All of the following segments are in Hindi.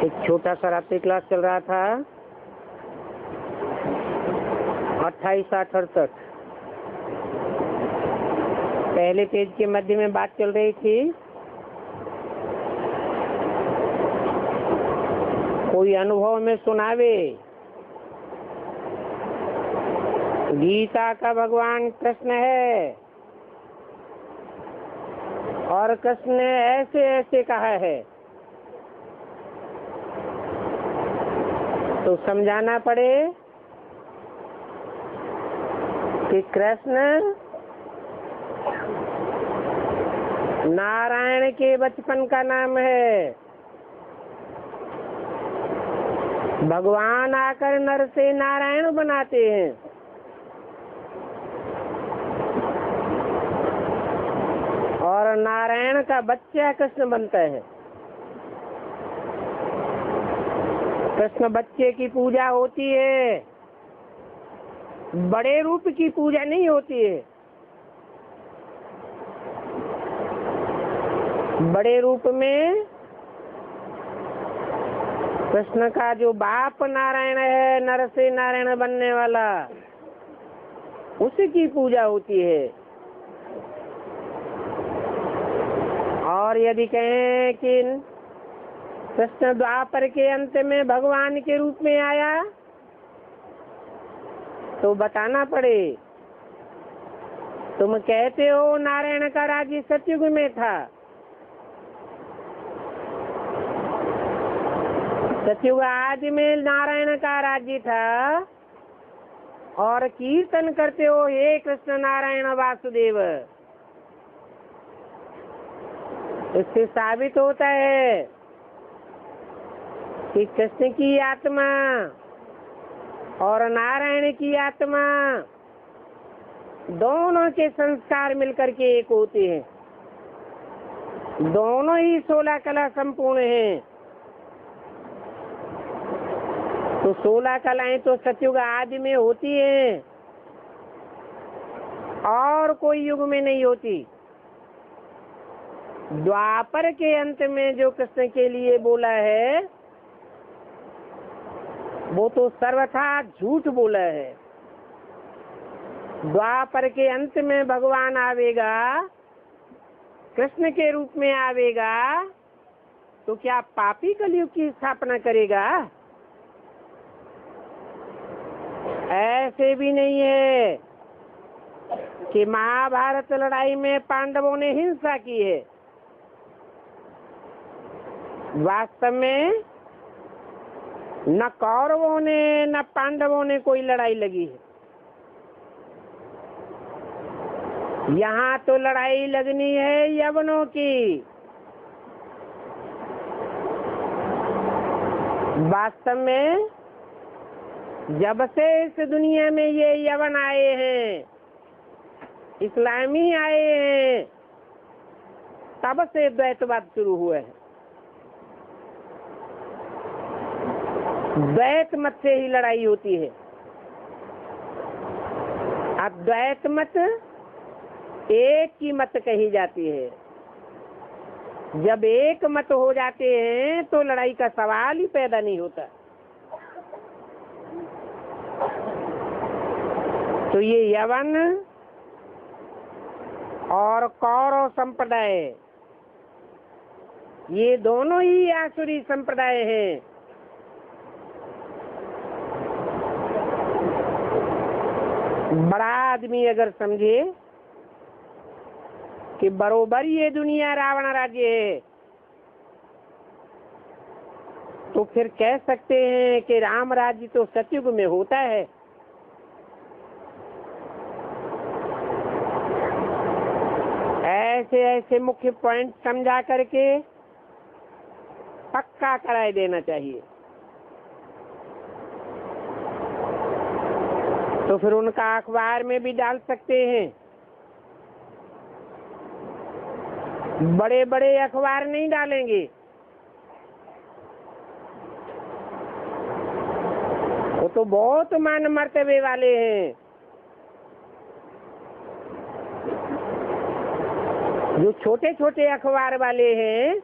एक छोटा सा रात्रि क्लास चल रहा था 28-68। पहले पेज के मध्य में बात चल रही थी, कोई अनुभव में सुनावे। गीता का भगवान कृष्ण है और कृष्ण ने ऐसे ऐसे कहा है, तो समझाना पड़े कि कृष्ण नारायण के बचपन का नाम है। भगवान आकर नर से नारायण बनाते हैं। और नारायण का बच्चा कृष्ण बनता है। कृष्ण बच्चे की पूजा होती है, बड़े रूप की पूजा नहीं होती है। बड़े रूप में कृष्ण का जो बाप नारायण है, नर से नारायण बनने वाला, उसी की पूजा होती है। और यदि कहें कि कृष्ण द्वापर के अंत में भगवान के रूप में आया, तो बताना पड़े, तुम कहते हो नारायण का राज्य सतयुग में था। सतयुग आदि में नारायण का राज्य था और कीर्तन करते हो हे कृष्ण नारायण वासुदेव। इससे साबित होता है कि कृष्ण की आत्मा और नारायण की आत्मा दोनों के संस्कार मिलकर के एक होते हैं। दोनों ही 16 कला संपूर्ण हैं। तो 16 कलाएं तो सतयुग आदि में होती हैं और कोई युग में नहीं होती। द्वापर के अंत में जो कृष्ण के लिए बोला है, वो तो सर्वथा झूठ बोला है। द्वापर के अंत में भगवान आवेगा, कृष्ण के रूप में आवेगा, तो क्या पापी कलयुग की स्थापना करेगा? ऐसे भी नहीं है कि महाभारत लड़ाई में पांडवों ने हिंसा की है। वास्तव में न कौरवों ने न पांडवों ने कोई लड़ाई लगी है। यहाँ तो लड़ाई लगनी है यवनों की। वास्तव में जब से इस दुनिया में ये यवन आए हैं, इस्लामी आए हैं, तब से द्वैतवाद शुरू हुए हैं। द्वैत मत से ही लड़ाई होती है। अद्वैत मत एक की मत कही जाती है। जब एक मत हो जाते हैं तो लड़ाई का सवाल ही पैदा नहीं होता। तो ये यवन और कौरव संप्रदाय, ये दोनों ही आसुरी संप्रदाय हैं। बड़ा आदमी अगर समझे कि बरोबर ये दुनिया रावण राज्य है, तो फिर कह सकते हैं कि राम राज्य तो सतयुग में होता है। ऐसे ऐसे मुख्य पॉइंट समझा करके पक्का कराए देना चाहिए। तो फिर उनका अखबार में भी डाल सकते हैं। बड़े बड़े अखबार नहीं डालेंगे, वो तो बहुत मान मर्तबे वाले हैं। जो छोटे छोटे अखबार वाले हैं,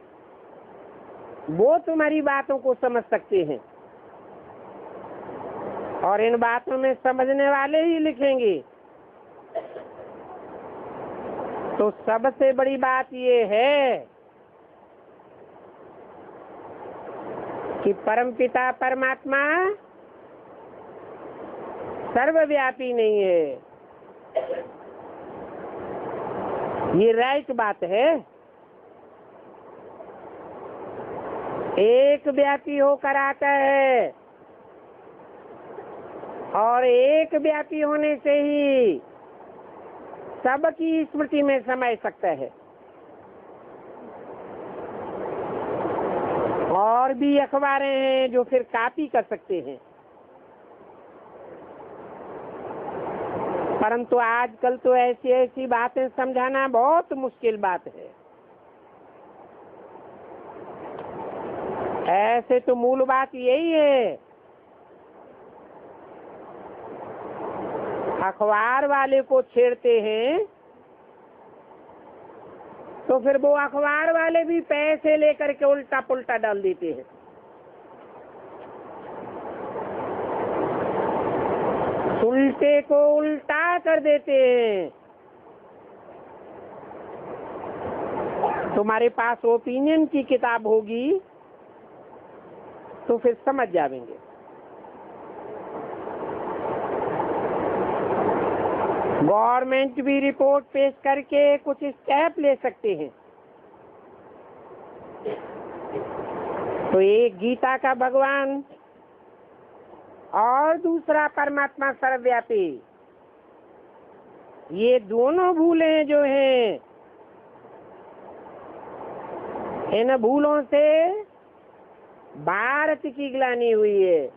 वो तुम्हारी बातों को समझ सकते हैं, और इन बातों में समझने वाले ही लिखेंगे। तो सबसे बड़ी बात ये है कि परमपिता परमात्मा सर्वव्यापी नहीं है। ये राइट बात है। एक व्यापी होकर आता है, और एक व्यापी होने से ही सबकी स्मृति में समा सकता है। और भी अखबारें हैं जो फिर कॉपी कर सकते हैं, परंतु आजकल तो ऐसी ऐसी बातें समझाना बहुत मुश्किल बात है। ऐसे तो मूल बात यही है, अखबार वाले को छेड़ते हैं तो फिर वो अखबार वाले भी पैसे लेकर के उल्टा पुल्टा डाल देते हैं। उल्टे को उल्टा कर देते हैं। तुम्हारे पास ओपिनियन की किताब होगी तो फिर समझ जाएंगे। गवर्नमेंट भी रिपोर्ट पेश करके कुछ स्टेप ले सकते हैं। तो एक गीता का भगवान और दूसरा परमात्मा सर्वव्यापी, ये दोनों भूलें जो हैं, इन भूलों से भारत की ग्लानि हुई है।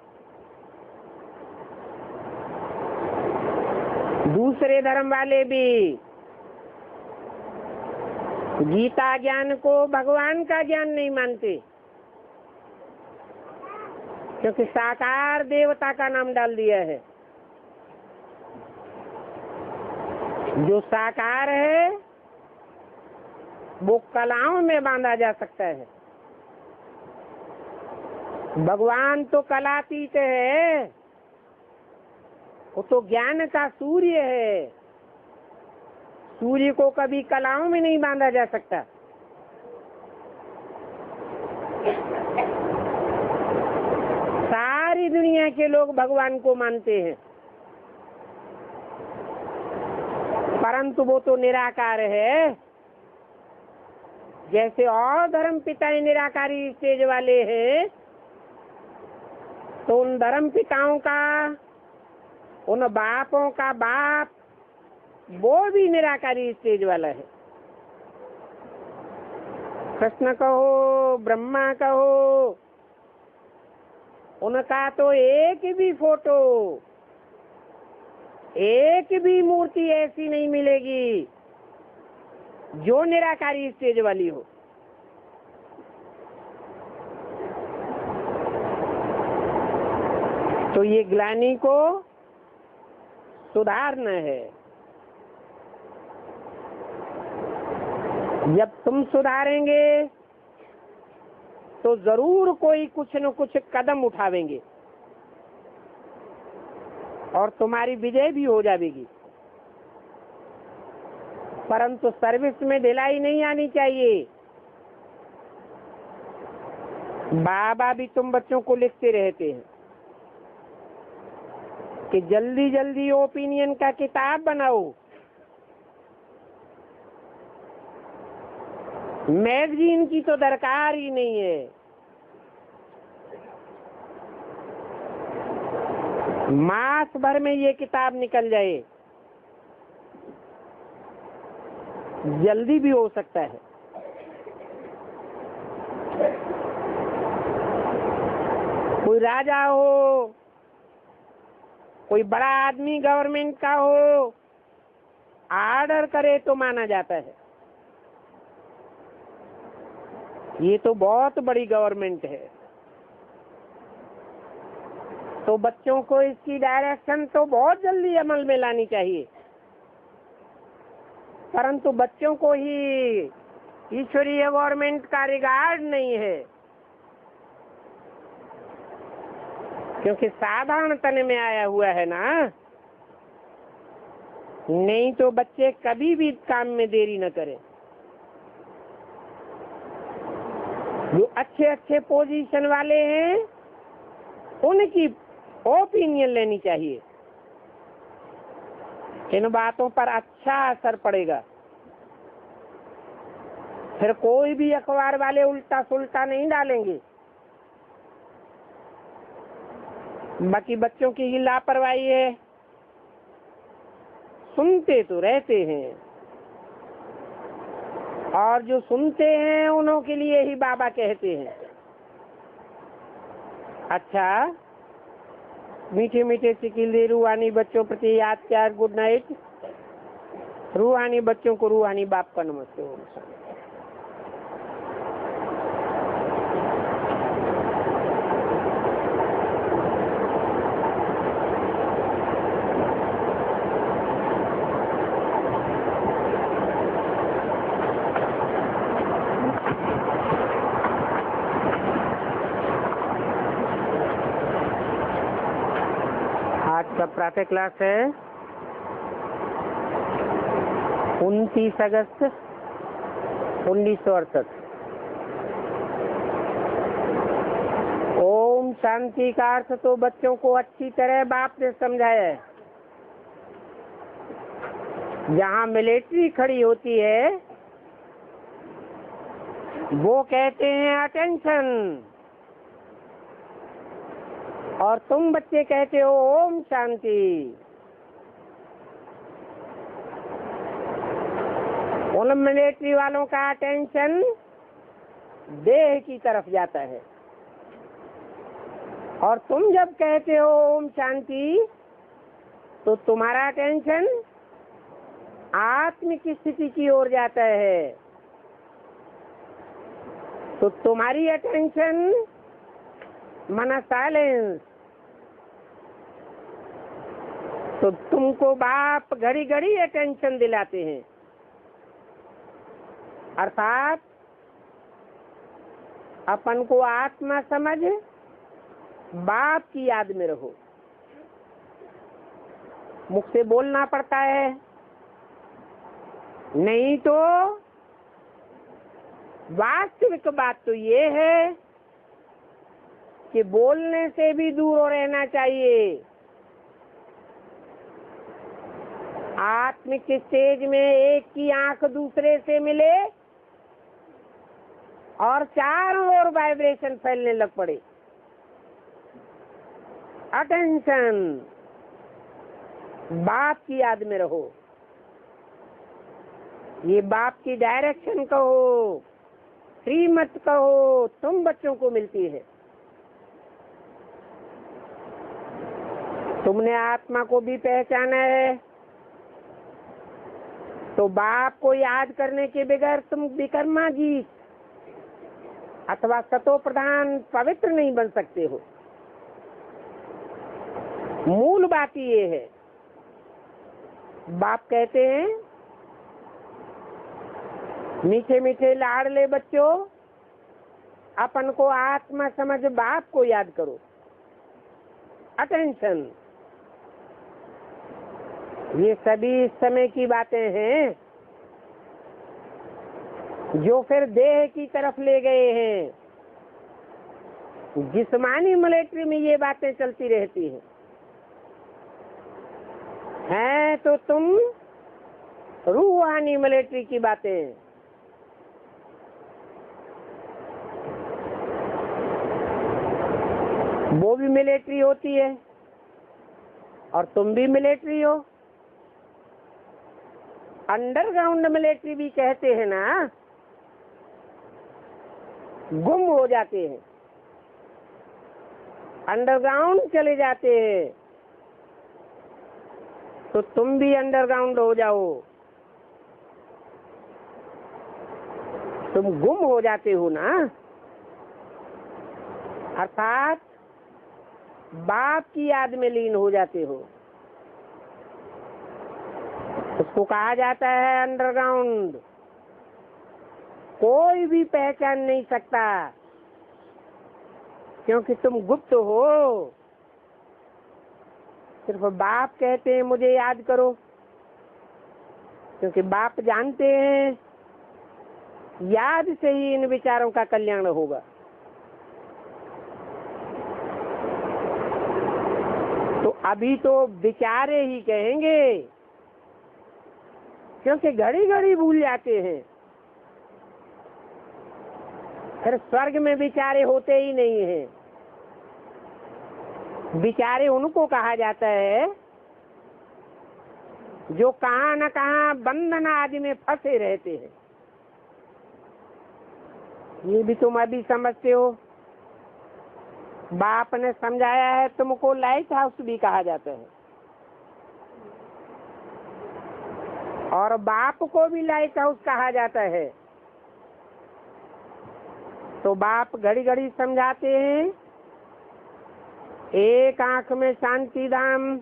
दूसरे धर्म वाले भी गीता ज्ञान को भगवान का ज्ञान नहीं मानते, क्योंकि साकार देवता का नाम डाल दिया है। जो साकार है वो कलाओं में बांधा जा सकता है। भगवान तो कलातीत है, वो तो ज्ञान का सूर्य है। सूर्य को कभी कलाओं में नहीं बांधा जा सकता। सारी दुनिया के लोग भगवान को मानते हैं, परंतु वो तो निराकार है। जैसे और धर्म पिता निराकारी स्टेज वाले हैं, तो उन धर्म पिताओं का, उन बापों का बाप, वो भी निराकारी स्टेज वाला है। कृष्ण कहो, ब्रह्मा कहो, उनका तो एक भी फोटो, एक भी मूर्ति ऐसी नहीं मिलेगी जो निराकारी स्टेज वाली हो। तो ये ग्लानि को सुधारना है। जब तुम सुधारेंगे तो जरूर कोई कुछ न कुछ कदम उठावेंगे और तुम्हारी विजय भी हो जाएगी। परंतु सर्विस में ढिलाई नहीं आनी चाहिए। बाबा भी तुम बच्चों को लिखते रहते हैं कि जल्दी जल्दी ओपिनियन का किताब बनाओ, मैगजीन की तो दरकार ही नहीं है। मास भर में ये किताब निकल जाए, जल्दी भी हो सकता है। कोई राजा हो, कोई बड़ा आदमी गवर्नमेंट का हो, आर्डर करे तो माना जाता है। ये तो बहुत बड़ी गवर्नमेंट है, तो बच्चों को इसकी डायरेक्शन तो बहुत जल्दी अमल में लानी चाहिए। परंतु बच्चों को ही ईश्वरीय गवर्नमेंट का रिगार्ड नहीं है। क्योंकि साधारण तन में आया हुआ है ना, नहीं तो बच्चे कभी भी काम में देरी न करें। जो अच्छे अच्छे पोजीशन वाले हैं उनकी ओपिनियन लेनी चाहिए, इन बातों पर अच्छा असर पड़ेगा। फिर कोई भी अखबार वाले उल्टा सुल्टा नहीं डालेंगे। बाकी बच्चों की ही लापरवाही है, सुनते तो रहते हैं और जो सुनते हैं उन्हों के लिए ही बाबा कहते हैं। अच्छा, मीठे मीठे सिकिले रूहानी बच्चों प्रति याद प्यार, गुड नाइट। रूहानी बच्चों को रूहानी बाप का नमस्ते। ओम शांति। आज का प्रातः क्लास है 29 अगस्त 1968। ओम शांति का अर्थ तो बच्चों को अच्छी तरह बाप ने समझाया है। जहाँ मिलिट्री खड़ी होती है वो कहते हैं अटेंशन, और तुम बच्चे कहते हो ओम शांति। उन मिलिट्री वालों का अटेंशन देह की तरफ जाता है, और तुम जब कहते हो ओम शांति तो तुम्हारा अटेंशन आत्म की स्थिति की ओर जाता है। तो तुम्हारी अटेंशन माना साइलेंस। तो तुमको बाप घड़ी घड़ी अटेंशन दिलाते हैं, अर्थात अपन को आत्मा समझ बाप की याद में रहो। मुख से बोलना पड़ता है, नहीं तो वास्तविक बात तो ये है कि बोलने से भी दूर रहना चाहिए। आत्मिक स्टेज में एक की आंख दूसरे से मिले और चारों ओर वाइब्रेशन फैलने लग पड़े। अटेंशन, बाप की याद में रहो। ये बाप की डायरेक्शन कहो, श्रीमत कहो, तुम बच्चों को मिलती है। तुमने आत्मा को भी पहचाना है, तो बाप को याद करने के बगैर तुम विकर्मा जी अथवा सतो प्रधान पवित्र नहीं बन सकते हो। मूल बात ये है। बाप कहते हैं मीठे मीठे लाडले बच्चों, अपन को आत्मा समझ बाप को याद करो। अटेंशन, ये सभी इस समय की बातें हैं जो फिर देह की तरफ ले गए हैं। जिस्मानी मिलिट्री में ये बातें चलती रहती हैं तो तुम रूहानी मिलिट्री की बातें। वो भी मिलिट्री होती है और तुम भी मिलिट्री हो। अंडरग्राउंड मिलिट्री भी कहते हैं ना, गुम हो जाते हैं, अंडरग्राउंड चले जाते हैं। तो तुम भी अंडरग्राउंड हो जाओ, तुम गुम हो जाते हो ना, अर्थात बाप की याद में लीन हो जाते हो। उसको कहा जाता है अंडरग्राउंड। कोई भी पहचान नहीं सकता, क्योंकि तुम गुप्त हो। सिर्फ बाप कहते हैं मुझे याद करो, क्योंकि बाप जानते हैं याद से ही इन विचारों का कल्याण होगा। तो अभी तो विचारे ही कहेंगे, क्योंकि घड़ी घड़ी भूल जाते हैं। फिर स्वर्ग में विचारे होते ही नहीं हैं। विचारे उनको कहा जाता है जो कहाँ न कहाँ बंधन आदि में फंसे रहते हैं। ये भी तुम अभी समझते हो। बाप ने समझाया है तुमको, लाइट हाउस भी कहा जाता है, और बाप को भी लाइट हाउस कहा जाता है। तो बाप घड़ी घड़ी समझाते हैं, एक आंख में शांति धाम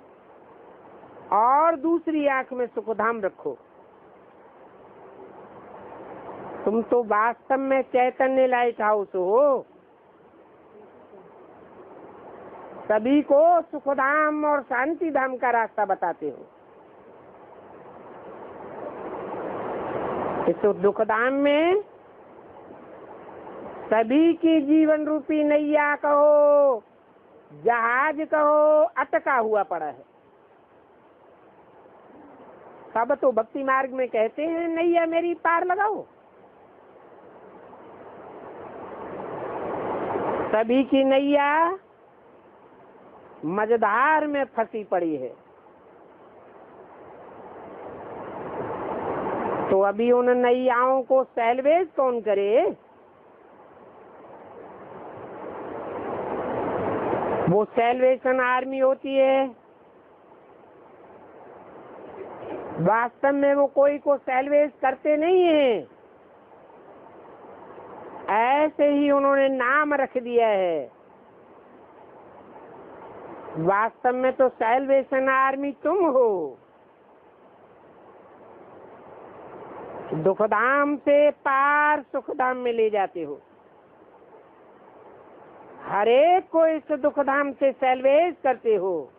और दूसरी आंख में सुख धाम रखो। तुम तो वास्तव में चैतन्य लाइट हाउस हो, सभी को सुखधाम और शांति धाम का रास्ता बताते हो। इस दुखधाम में सभी की जीवन रूपी नैया कहो, जहाज कहो, अटका हुआ पड़ा है। सब तो भक्ति मार्ग में कहते हैं नैया मेरी पार लगाओ। सभी की नैया मझधार में फंसी पड़ी है। तो अभी उन नैयाओं को सैल्वेज कौन करे? वो सैल्वेशन आर्मी होती है। वास्तव में वो कोई को सैल्वेज करते नहीं है, ऐसे ही उन्होंने नाम रख दिया है। वास्तव में तो सैल्वेशन आर्मी तुम हो। दुखधाम से पार सुखधाम में ले जाते हो। हर एक को इस दुखधाम से सैल्वेज करते हो।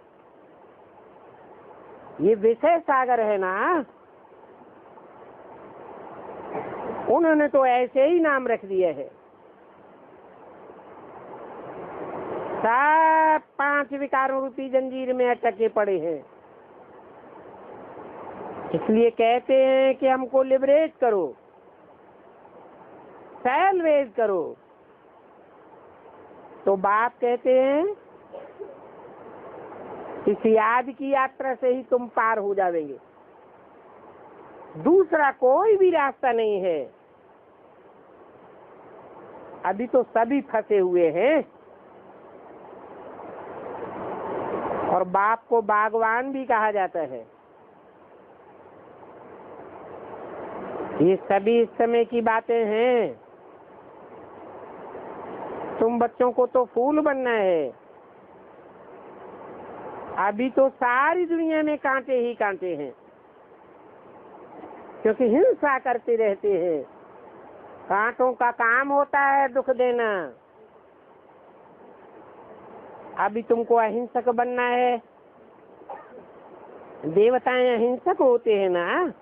ये विषय सागर है ना, उन्होंने तो ऐसे ही नाम रख दिया है। सब 5 विकारों रूपी जंजीर में अटके पड़े हैं। इसलिए कहते हैं कि हमको लिबरेट करो, सैल्वेज करो। तो बाप कहते हैं इस याद की यात्रा से ही तुम पार हो जाओगे, दूसरा कोई भी रास्ता नहीं है। अभी तो सभी फंसे हुए हैं, और बाप को बागवान भी कहा जाता है। ये सभी इस समय की बातें हैं। तुम बच्चों को तो फूल बनना है। अभी तो सारी दुनिया में कांटे ही कांटे हैं, क्योंकि हिंसा करते रहते हैं। कांटों का काम होता है दुख देना। अभी तुमको अहिंसक बनना है। देवताएं अहिंसक होते हैं ना।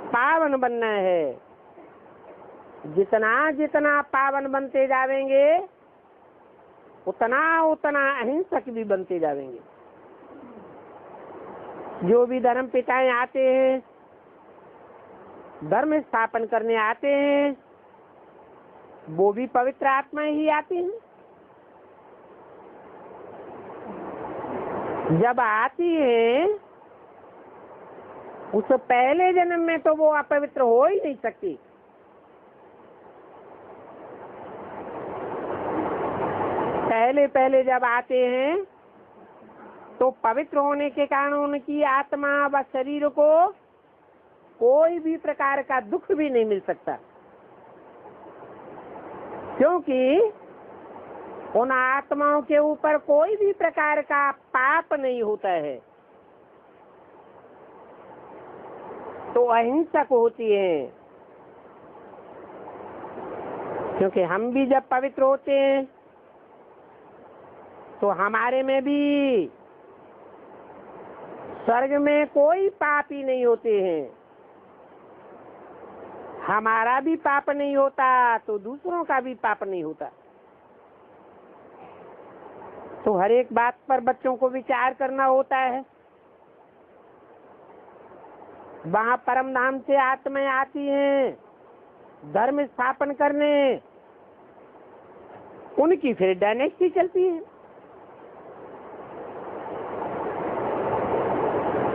पावन बनना है। जितना जितना पावन बनते जावेंगे, उतना उतना अहिंसक भी बनते जावेंगे। जो भी धर्म पिताएं आते हैं, धर्म स्थापन करने आते हैं, वो भी पवित्र आत्माएं ही आती हैं। जब आती है उस पहले जन्म में तो वो अपवित्र हो ही नहीं सकती। पहले पहले जब आते हैं तो पवित्र होने के कारण उनकी आत्मा व शरीर को कोई भी प्रकार का दुख भी नहीं मिल सकता, क्योंकि उन आत्माओं के ऊपर कोई भी प्रकार का पाप नहीं होता है। तो अहिंसक होती है, क्योंकि हम भी जब पवित्र होते हैं तो हमारे में भी स्वर्ग में कोई पापी नहीं होते हैं। हमारा भी पाप नहीं होता तो दूसरों का भी पाप नहीं होता। तो हर एक बात पर बच्चों को विचार करना होता है। वहां परम धाम से आत्माएं आती हैं धर्म स्थापन करने, उनकी फिर डायनेस्टी चलती है।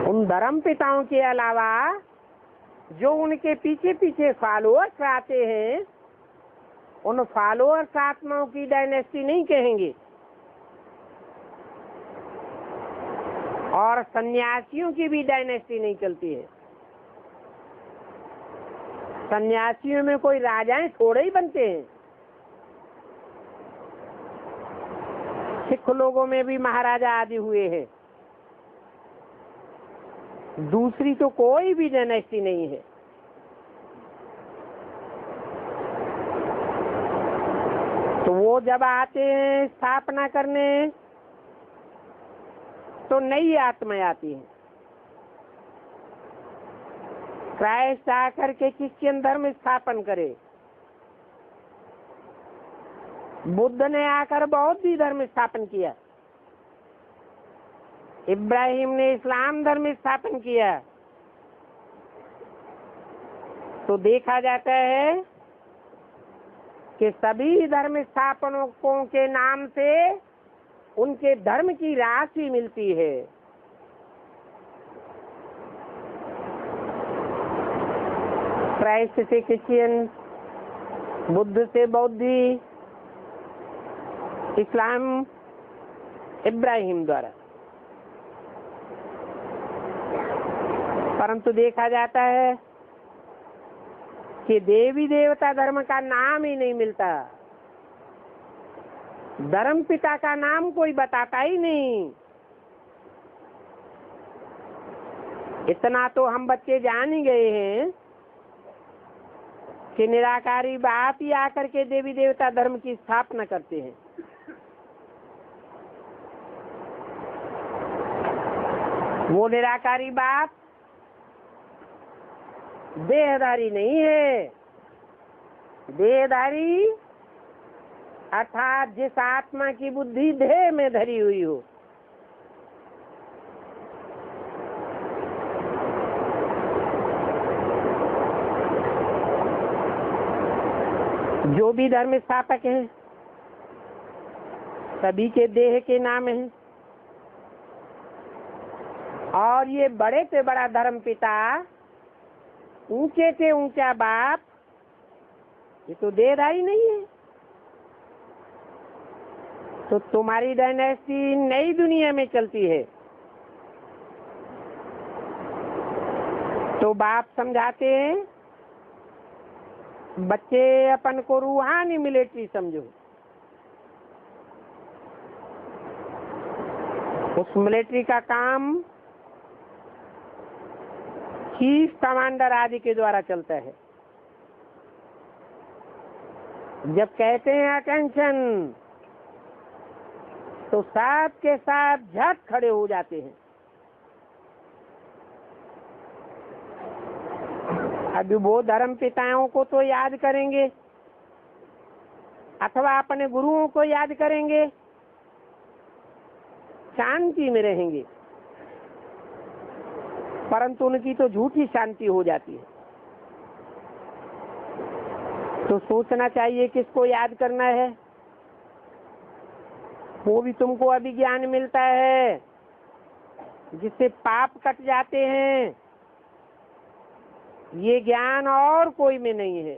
उन धर्म पिताओं के अलावा जो उनके पीछे पीछे फॉलोअर्स आते हैं, उन फॉलोअर्स आत्माओं की डायनेस्टी नहीं कहेंगे। और सन्यासियों की भी डायनेस्टी नहीं चलती है। सन्यासियों में कोई राजाएं थोड़े ही बनते हैं। सिख लोगों में भी महाराजा आदि हुए हैं, दूसरी तो कोई भी डायनेस्टी नहीं है। तो वो जब आते हैं स्थापना करने तो नई आत्माएं आती हैं। क्राइस्ट आकर के क्रिश्चियन धर्म स्थापन करे, बुद्ध ने आकर बौद्ध धर्म स्थापन किया, इब्राहिम ने इस्लाम धर्म स्थापन किया। तो देखा जाता है कि सभी धर्म स्थापकों के नाम से उनके धर्म की राशि मिलती है। क्राइस्ट से क्रिश्चियन, बुद्ध से बौद्धी, इस्लाम इब्राहिम द्वारा। परंतु देखा जाता है कि देवी देवता धर्म का नाम ही नहीं मिलता। धर्म पिता का नाम कोई बताता ही नहीं। इतना तो हम बच्चे जान ही गए हैं कि निराकारी बाप ही आकर के देवी देवता धर्म की स्थापना करते हैं। वो निराकारी बाप देहधारी नहीं है। देहधारी अर्थात जिस आत्मा की बुद्धि देह में धरी हुई हो। जो भी धर्म स्थापक हैं सभी के देह के नाम हैं। और ये बड़े से बड़ा धर्म पिता, ऊंचे से ऊंचा बाप, ये तो देहधारी नहीं है। तो तुम्हारी डायनेस्टी नई दुनिया में चलती है। तो बाप समझाते हैं बच्चे अपन को रूहानी मिलिट्री समझो। उस मिलिट्री का काम चीफ कमांडर आदि के द्वारा चलता है। जब कहते हैं अटेंशन तो साथ के साथ झट खड़े हो जाते हैं। अभी वो धर्म पिताओं को तो याद करेंगे अथवा अपने गुरुओं को याद करेंगे, शांति में रहेंगे, परंतु उनकी तो झूठी शांति हो जाती है। तो सोचना चाहिए किसको याद करना है। वो भी तुमको अभिज्ञान मिलता है जिससे पाप कट जाते हैं। ये ज्ञान और कोई में नहीं है,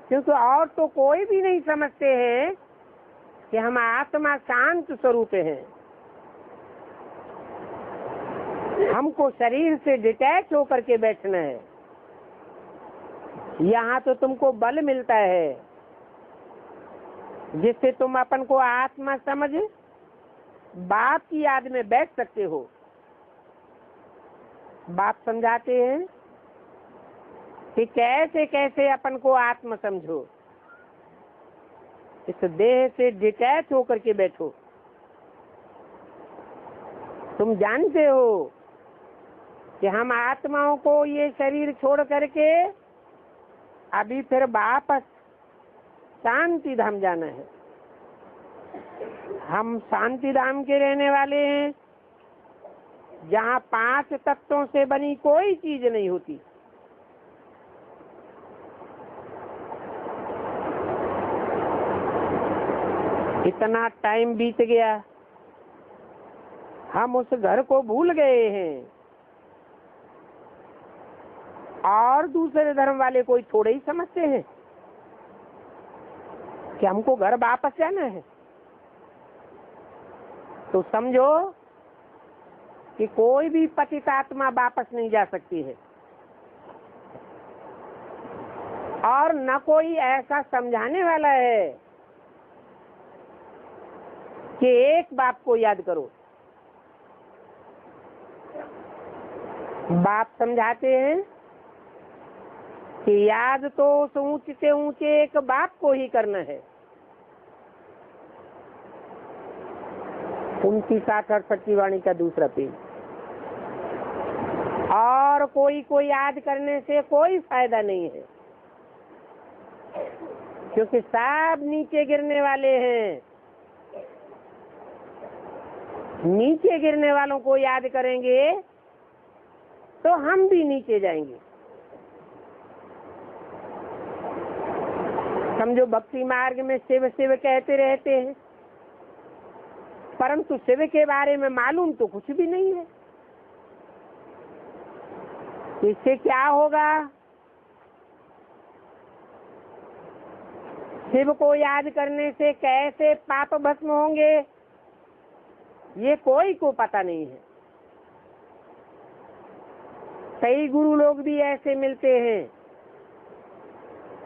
क्योंकि और तो कोई भी नहीं समझते हैं कि हम आत्मा शांत स्वरूप हैं। हमको शरीर से डिटैच होकर के बैठना है। यहाँ तो तुमको बल मिलता है जिससे तुम अपन को आत्मा समझ बाप की याद में बैठ सकते हो। बाप समझाते हैं कि कैसे कैसे अपन को आत्मा समझो। इस देह से डिटैच होकर के बैठो। तुम जानते हो कि हम आत्माओं को ये शरीर छोड़ करके अभी फिर वापस शांति धाम जाना है। हम शांति धाम के रहने वाले हैं, जहाँ 5 तत्वों से बनी कोई चीज नहीं होती। इतना टाइम बीत गया, हम उस घर को भूल गए हैं। और दूसरे धर्म वाले कोई थोड़े ही समझते हैं कि हमको घर वापस जाना है। तो समझो कि कोई भी पतित आत्मा वापस नहीं जा सकती है, और न कोई ऐसा समझाने वाला है कि एक बाप को याद करो। बाप समझाते हैं कि याद तो उस ऊंचे से ऊंचे एक बाप को ही करना है। 29-68 की वाणी का दूसरा पेज। और कोई को याद करने से कोई फायदा नहीं है, क्योंकि सब नीचे गिरने वाले हैं। नीचे गिरने वालों को याद करेंगे तो हम भी नीचे जाएंगे। समझो भक्ति मार्ग में शिव शिव कहते रहते हैं, परंतु शिव के बारे में मालूम तो कुछ भी नहीं है। इससे क्या होगा? शिव को याद करने से कैसे पाप भस्म होंगे, ये कोई को पता नहीं है। कई गुरु लोग भी ऐसे मिलते हैं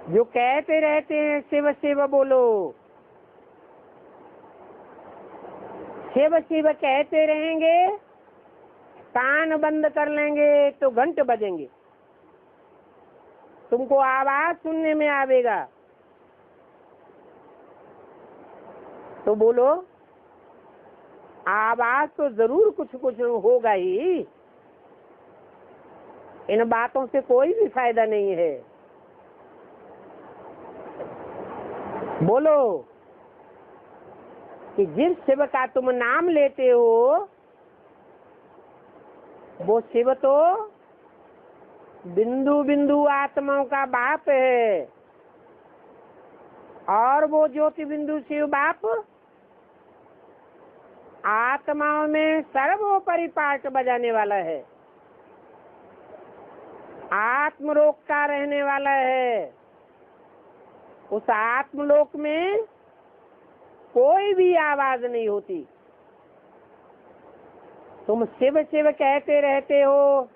जो कहते रहते हैं शिव शिव बोलो, शिव शिव कहते रहेंगे, कान बंद कर लेंगे तो घंट बजेंगे, तुमको आवाज सुनने में आवेगा। तो बोलो, आवाज तो जरूर कुछ कुछ होगा ही। इन बातों से कोई भी फायदा नहीं है। बोलो कि जिस शिव का तुम नाम लेते हो वो शिव तो बिंदु बिंदु आत्माओं का बाप है, और वो ज्योति बिंदु शिव बाप आत्माओं में सर्वोपरि पाठ बजाने वाला है, आत्मलोक का रहने वाला है। उस आत्मलोक में कोई भी आवाज नहीं होती। तुम शिव शिव कहते रहते हो,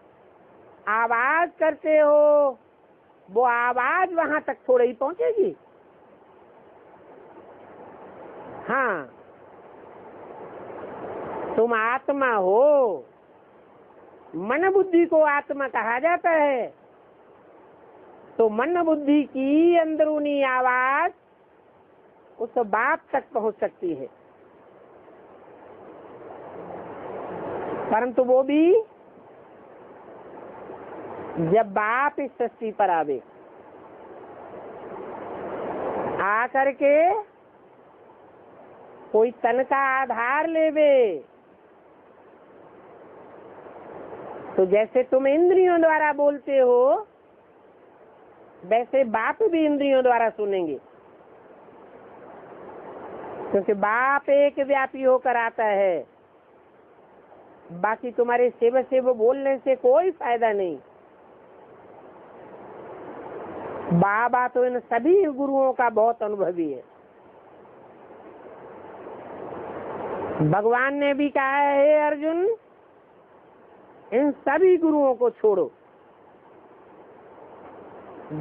आवाज करते हो, वो आवाज वहां तक थोड़ी ही पहुंचेगी। हाँ, तुम आत्मा हो। मन बुद्धि को आत्मा कहा जाता है, तो मन बुद्धि की अंदरूनी आवाज उस बाप तक पहुंच सकती है, परंतु वो भी जब बाप इस सृष्टि पर आवे, आकर के कोई तन का आधार लेवे। तो जैसे तुम इंद्रियों द्वारा बोलते हो, वैसे बाप भी इंद्रियों द्वारा सुनेंगे, क्योंकि बाप एक व्यापी होकर आता है। बाकी तुम्हारे शिव शिव बोलने से कोई फायदा नहीं। बाबा तो इन सभी गुरुओं का बहुत अनुभवी है। भगवान ने भी कहा है, अर्जुन इन सभी गुरुओं को छोड़ो।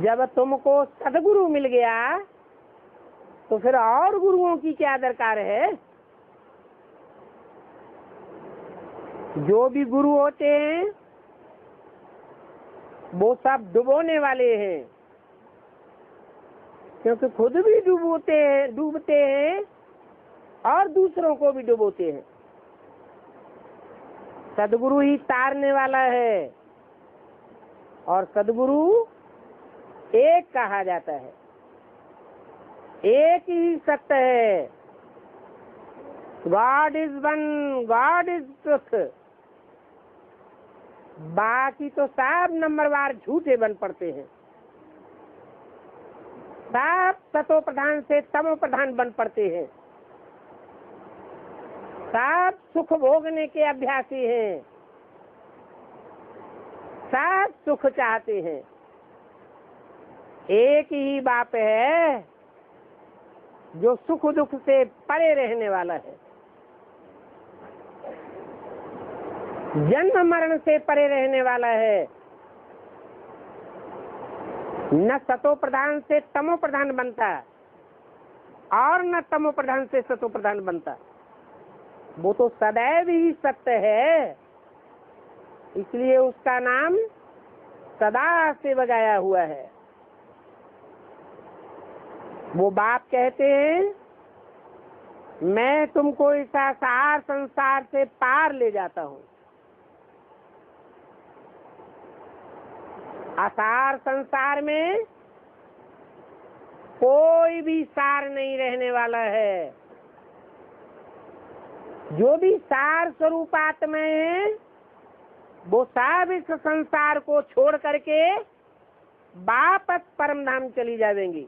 जब तुमको सदगुरु मिल गया तो फिर और गुरुओं की क्या दरकार है। जो भी गुरु होते हैं वो सब डुबोने वाले हैं। क्योंकि खुद भी डूबते हैं और दूसरों को भी डुबोते हैं। सदगुरु ही तारने वाला है और सदगुरु एक कहा जाता है, एक ही सत्य है। God is one, God is truth. बाकी तो सब नंबरवार झूठे बन पड़ते हैं, सब सतो प्रधान से तमो प्रधान बन पड़ते हैं, सब सुख भोगने के अभ्यासी हैं, सब सुख चाहते हैं। एक ही बाप है जो सुख दुख से परे रहने वाला है, जन्म मरण से परे रहने वाला है। न सतो प्रधान से तमो प्रधान बनता और न तमो प्रधान से सतो प्रधान बनता। वो तो सदैव ही सत्य है, इसलिए उसका नाम सदा से बजाया हुआ है। वो बाप कहते हैं, मैं तुमको इस सार संसार से पार ले जाता हूँ। असार संसार में कोई भी सार नहीं रहने वाला है। जो भी सार स्वरूप आत्मा है वो सब इस संसार को छोड़ करके वापस परम धाम चली जाएंगी।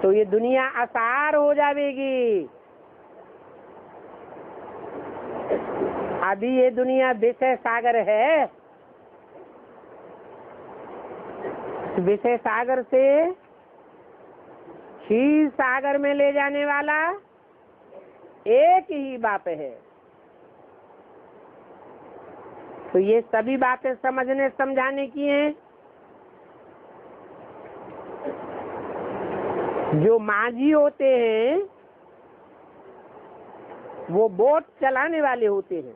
तो ये दुनिया असार हो जाएगी। अभी ये दुनिया विषय सागर है, विषय सागर से क्षीर सागर में ले जाने वाला एक ही बाप है। तो ये सभी बातें समझने समझाने की हैं। जो माझी होते हैं वो बोट चलाने वाले होते हैं,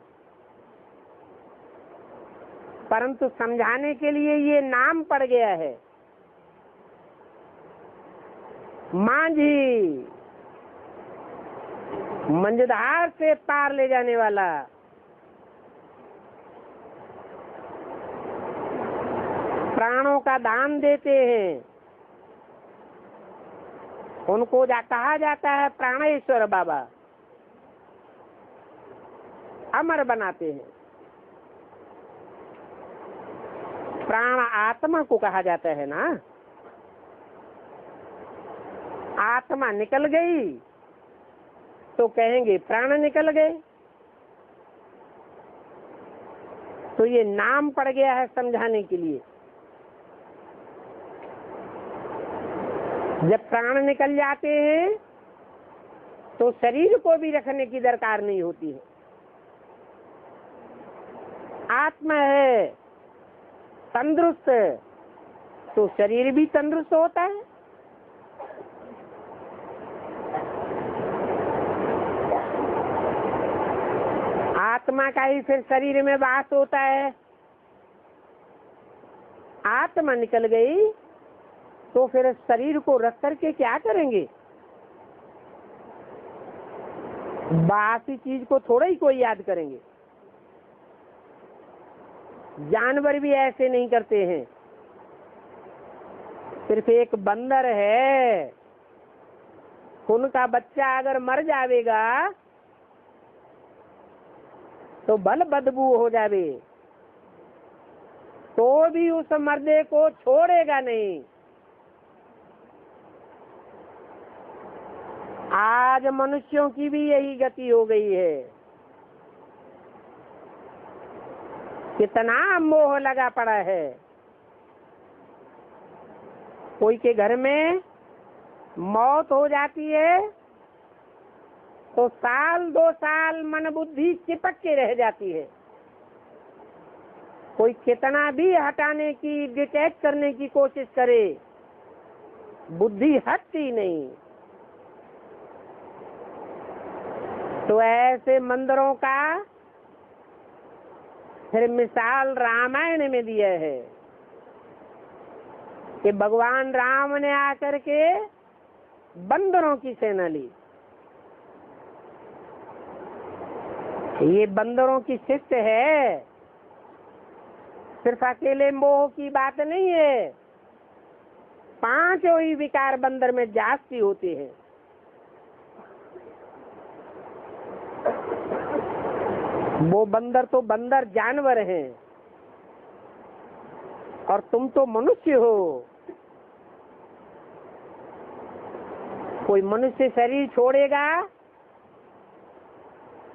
परंतु समझाने के लिए ये नाम पड़ गया है माझी, मंझधार से पार ले जाने वाला। प्राणों का दान देते हैं, उनको कहा जाता है प्राणेश्वर बाबा। अमर बनाते हैं। प्राण आत्मा को कहा जाता है ना। आत्मा निकल गई तो कहेंगे प्राण निकल गए। तो ये नाम पड़ गया है समझाने के लिए। जब प्राण निकल जाते हैं तो शरीर को भी रखने की दरकार नहीं होती है। आत्मा है तंदुरुस्त तो शरीर भी तंदुरुस्त होता है। आत्मा का ही फिर शरीर में वास होता है। आत्मा निकल गई तो फिर शरीर को रख करके क्या करेंगे? बासी चीज को थोड़ा ही कोई याद करेंगे। जानवर भी ऐसे नहीं करते हैं। सिर्फ एक बंदर है, उनका बच्चा अगर मर जाएगा तो भल बदबू हो जावे तो भी उस मर्दे को छोड़ेगा नहीं। आज मनुष्यों की भी यही गति हो गई है। कितना मोह लगा पड़ा है। कोई के घर में मौत हो जाती है तो साल 2 साल मन बुद्धि चिपक के रह जाती है। कोई कितना भी हटाने की, डिटेक्ट करने की कोशिश करे, बुद्धि हटती नहीं। तो ऐसे मंदिरों का फिर मिसाल रामायण में दिया है। कि भगवान राम ने आकर के बंदरों की सेना ली। ये बंदरों की शिष्य है, सिर्फ अकेले मोह की बात नहीं है, पांचों ही विकार बंदर में जास्ती होते हैं। वो बंदर तो बंदर जानवर हैं और तुम तो मनुष्य हो। कोई मनुष्य शरीर छोड़ेगा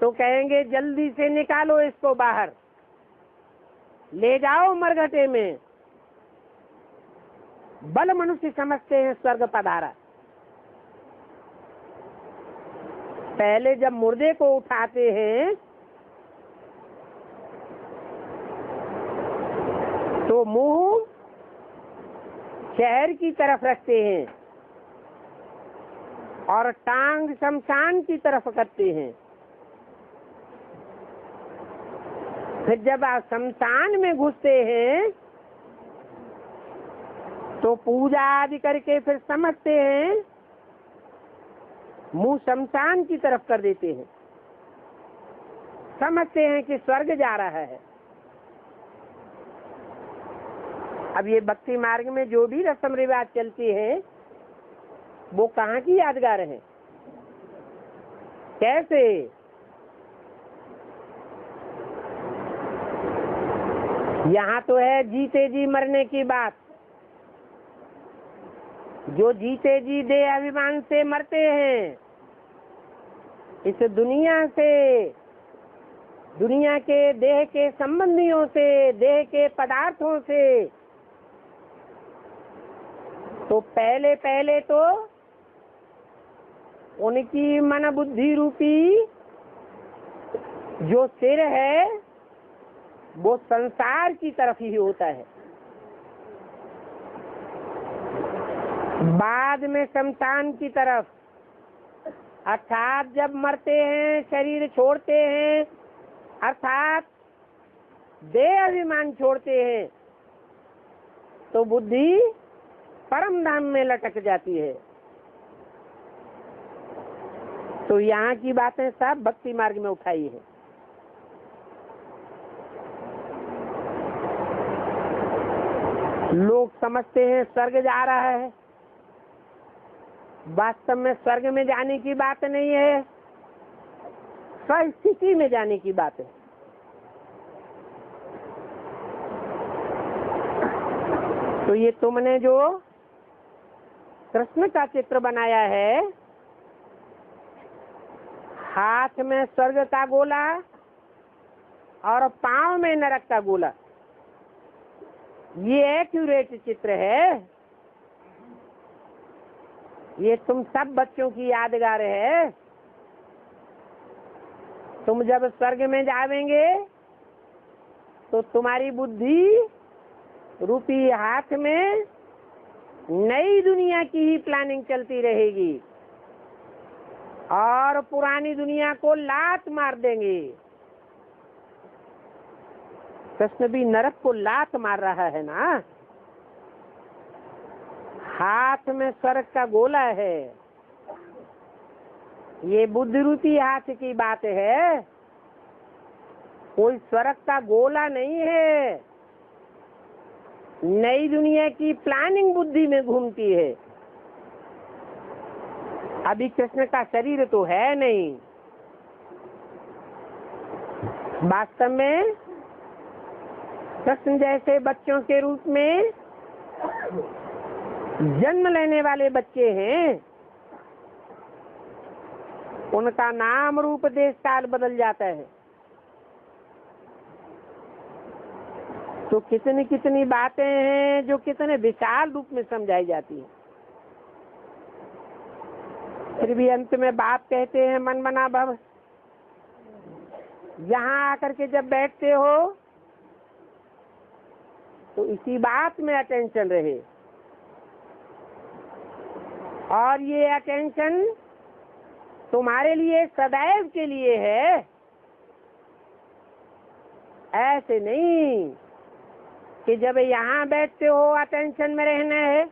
तो कहेंगे जल्दी से निकालो इसको बाहर, ले जाओ मरघटे में। बल मनुष्य समझते हैं स्वर्ग पधारा। पहले जब मुर्दे को उठाते हैं तो मुंह शहर की तरफ रखते हैं और टांग शमशान की तरफ करते हैं। फिर जब आप शमशान में घुसते हैं तो पूजा आदि करके फिर समझते हैं, मुंह शमशान की तरफ कर देते हैं, समझते हैं कि स्वर्ग जा रहा है। अब ये भक्ति मार्ग में जो भी रस्म रिवाज चलती है वो कहाँ की यादगार है? कैसे? यहाँ तो है जीते जी मरने की बात। जो जीते जी देह अभिमान से मरते हैं, इस दुनिया से, दुनिया के देह के संबंधियों से, देह के पदार्थों से, तो पहले पहले तो उनकी मन बुद्धि रूपी जो सिर है वो संसार की तरफ ही होता है। बाद में शमशान की तरफ, अर्थात जब मरते हैं, शरीर छोड़ते हैं, अर्थात देह अभिमान छोड़ते हैं, तो बुद्धि परम धाम में लटक जाती है। तो यहाँ की बातें सब भक्ति मार्ग में उठाई है। लोग समझते हैं स्वर्ग जा रहा है, वास्तव में स्वर्ग में जाने की बात नहीं है, स्वस्थिति में जाने की बात है। तो ये तुमने जो कृष्ण का चित्र बनाया है, हाथ में स्वर्ग का गोला और पांव में नरक का गोला, ये एक्यूरेट चित्र है। ये तुम सब बच्चों की यादगार है। तुम जब स्वर्ग में जावेंगे तो तुम्हारी बुद्धि रूपी हाथ में नई दुनिया की ही प्लानिंग चलती रहेगी और पुरानी दुनिया को लात मार देंगे। कृष्ण भी नरक को लात मार रहा है ना। हाथ में स्वर्ग का गोला है, ये बुद्धि रूपी हाथ की बात है, कोई स्वर्ग का गोला नहीं है। नई दुनिया की प्लानिंग बुद्धि में घूमती है। अभी कृष्ण का शरीर तो है नहीं। वास्तव में कृष्ण जैसे बच्चों के रूप में जन्म लेने वाले बच्चे हैं, उनका नाम रूप देश काल बदल जाता है। तो कितनी कितनी बातें हैं जो कितने विशाल रूप में समझाई जाती है, फिर भी अंत में बात कहते हैं मन मना भव। यहाँ आकर के जब बैठते हो तो इसी बात में अटेंशन रहे, और ये अटेंशन तुम्हारे लिए सदैव के लिए है, ऐसे नहीं कि जब यहाँ बैठते हो अटेंशन में रहना है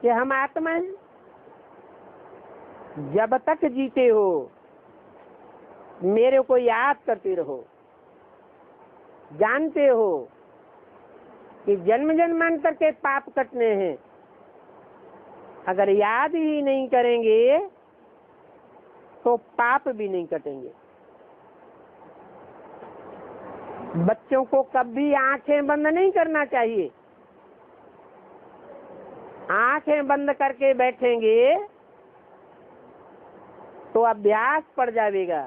कि हम आत्मा हैं। जब तक जीते हो मेरे को याद करते रहो। जानते हो कि जन्म जन्मांतर के पाप कटने हैं। अगर याद ही नहीं करेंगे तो पाप भी नहीं कटेंगे। बच्चों को कभी आंखें बंद नहीं करना चाहिए। आंखें बंद करके बैठेंगे तो अभ्यास पड़ जाएगा।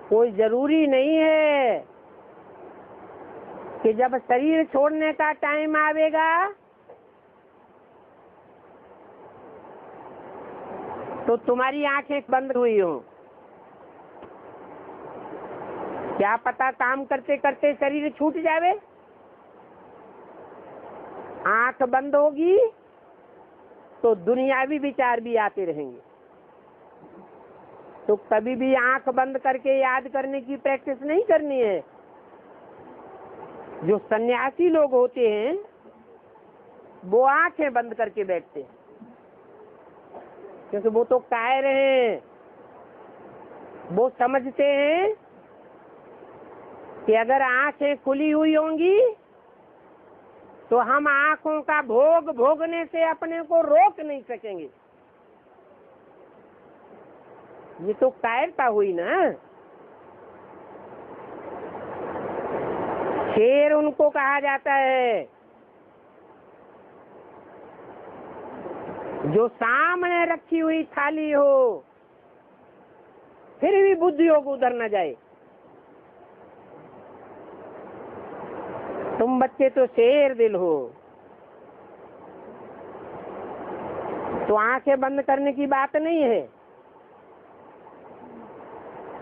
कोई जरूरी नहीं है कि जब शरीर छोड़ने का टाइम आवेगा तो तुम्हारी आंखें बंद हुई हो। क्या पता काम करते करते शरीर छूट जावे। आंख बंद होगी तो दुनियावी विचार भी आते रहेंगे। तो कभी भी आंख बंद करके याद करने की प्रैक्टिस नहीं करनी है। जो सन्यासी लोग होते हैं वो आंखें बंद करके बैठते हैं, क्योंकि वो तो कायर हैं। वो समझते हैं कि अगर आंखें खुली हुई होंगी तो हम आंखों का भोग भोगने से अपने को रोक नहीं सकेंगे। ये तो कायरता हुई ना। शेर उनको कहा जाता है जो सामने रखी हुई थाली हो फिर भी बुद्धियों को उधर न जाए। तुम बच्चे तो शेर दिल हो। तो आंखें बंद करने की बात नहीं है।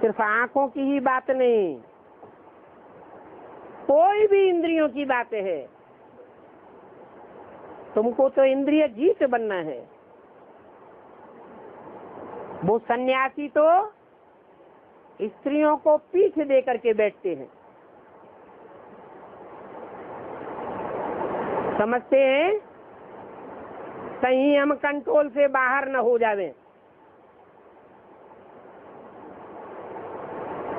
सिर्फ आंखों की ही बात नहीं, कोई भी इंद्रियों की बात है। तुमको तो इंद्रिय जीत बनना है। वो सन्यासी तो स्त्रियों को पीठ दे करके बैठते हैं। समझते हैं कहीं हम कंट्रोल से बाहर न हो जावे।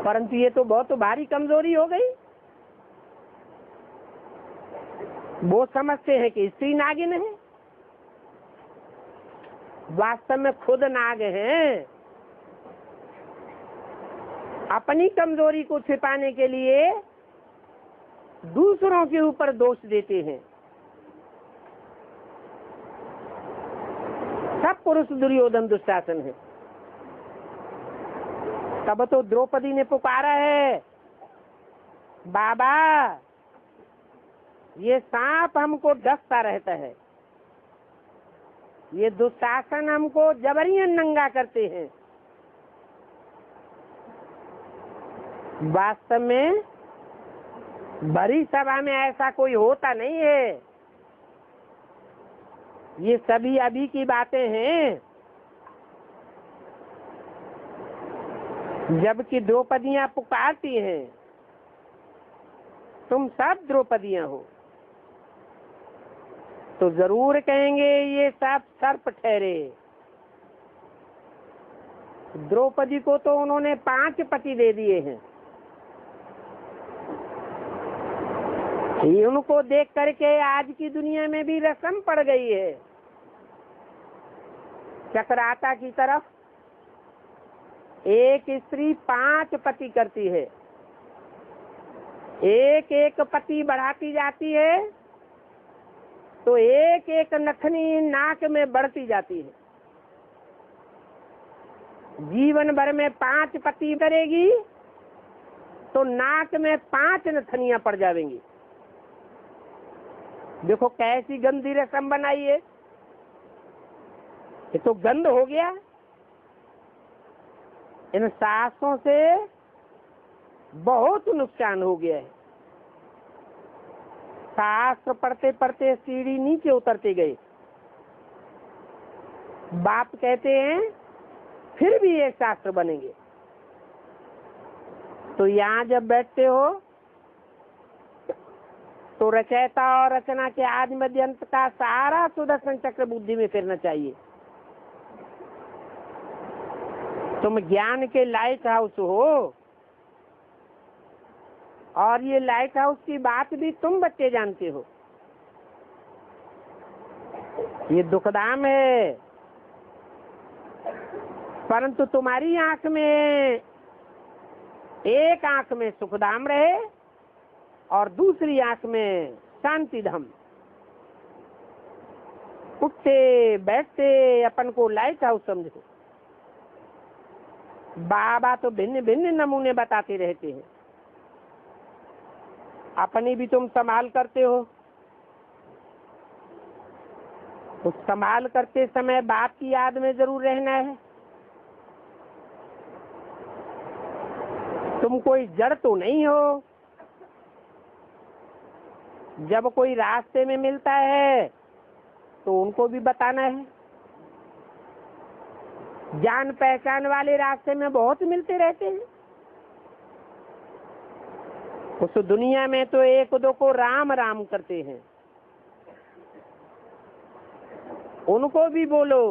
परंतु ये तो बहुत भारी कमजोरी हो गई। वो समझते हैं कि स्त्री नागिन है, वास्तव में खुद नाग हैं। अपनी कमजोरी को छिपाने के लिए दूसरों के ऊपर दोष देते हैं। सब पुरुष दुर्योधन दुशासन है। तब तो द्रौपदी ने पुकारा है, बाबा ये सांप हमको डसता रहता है, ये दुशासन हमको जबरियन नंगा करते हैं। वास्तव में बड़ी सभा में ऐसा कोई होता नहीं है। ये सभी अभी की बातें हैं। जबकि द्रौपदियां पुकारती हैं, तुम सब द्रौपदियां हो, तो जरूर कहेंगे ये सब सर्प ठहरे। द्रौपदी को तो उन्होंने 5 पति दे दिए हैं। उनको देख करके आज की दुनिया में भी रस्म पड़ गई है। चक्राता की तरफ एक स्त्री 5 पति करती है। एक एक पति बढ़ाती जाती है तो एक एक नथनी नाक में बढ़ती जाती है। जीवन भर में 5 पति करेगी तो नाक में 5 नथनियां पड़ जाएंगी। देखो कैसी गंदी रस्म बनाई है। ये तो गंद हो गया। इन सासों से बहुत नुकसान हो गया है। शास्त्र पढ़ते पढ़ते सीढ़ी नीचे उतरते गए। बाप कहते हैं फिर भी ये शास्त्र बनेंगे। तो यहाँ जब बैठते हो तो रचयिता और रचना के आदि मध्य अंत का सारा सुदर्शन चक्र बुद्धि में फिरना चाहिए। तुम ज्ञान के लाइट हाउस हो, और ये लाइट हाउस की बात भी तुम बच्चे जानते हो। ये दुखधाम है, परंतु तुम्हारी आंख में, एक आंख में सुखधाम रहे और दूसरी आंख में शांति धाम। उठते बैठते अपन को लाइट हाउस समझो। बाबा तो भिन्न भिन्न नमूने बताते रहते हैं, अपनी भी तुम संभाल करते हो। तो संभाल करते समय बाप की याद में जरूर रहना है। तुम कोई जड़ तो नहीं हो। जब कोई रास्ते में मिलता है तो उनको भी बताना है। जान पहचान वाले रास्ते में बहुत मिलते रहते हैं। उस दुनिया में तो एक दो को राम राम करते हैं, उनको भी बोलो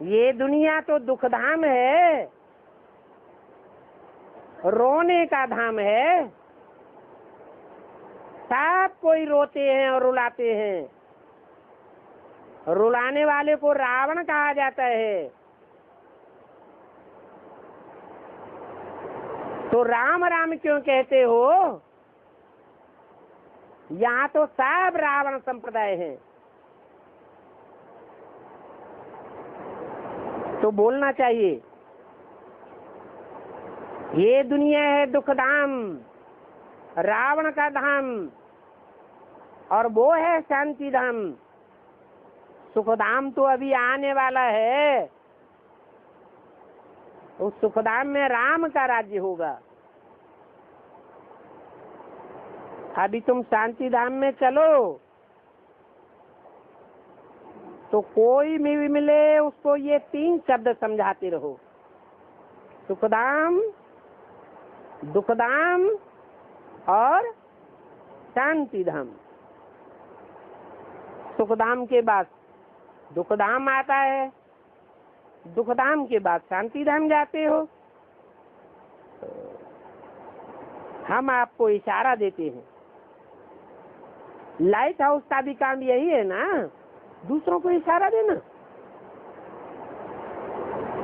ये दुनिया तो दुखधाम है, रोने का धाम है। सब कोई रोते हैं और रुलाते हैं। रुलाने वाले को रावण कहा जाता है। तो राम राम क्यों कहते हो? यहाँ तो सब रावण संप्रदाय है। तो बोलना चाहिए ये दुनिया है दुखधाम, रावण का धाम, और वो है शांति धाम। सुखधाम तो अभी आने वाला है। उस सुखधाम में राम का राज्य होगा। अभी तुम शांति धाम में चलो तो कोई भी मिले उसको ये 3 शब्द समझाते रहो, सुखधाम, दुखधाम और शांति धाम। सुखधाम के बाद दुखधाम आता है, दुखधाम के बाद शांति धाम जाते हो। हम आपको इशारा देते हैं। लाइट हाउस का भी काम यही है ना, दूसरों को इशारा देना।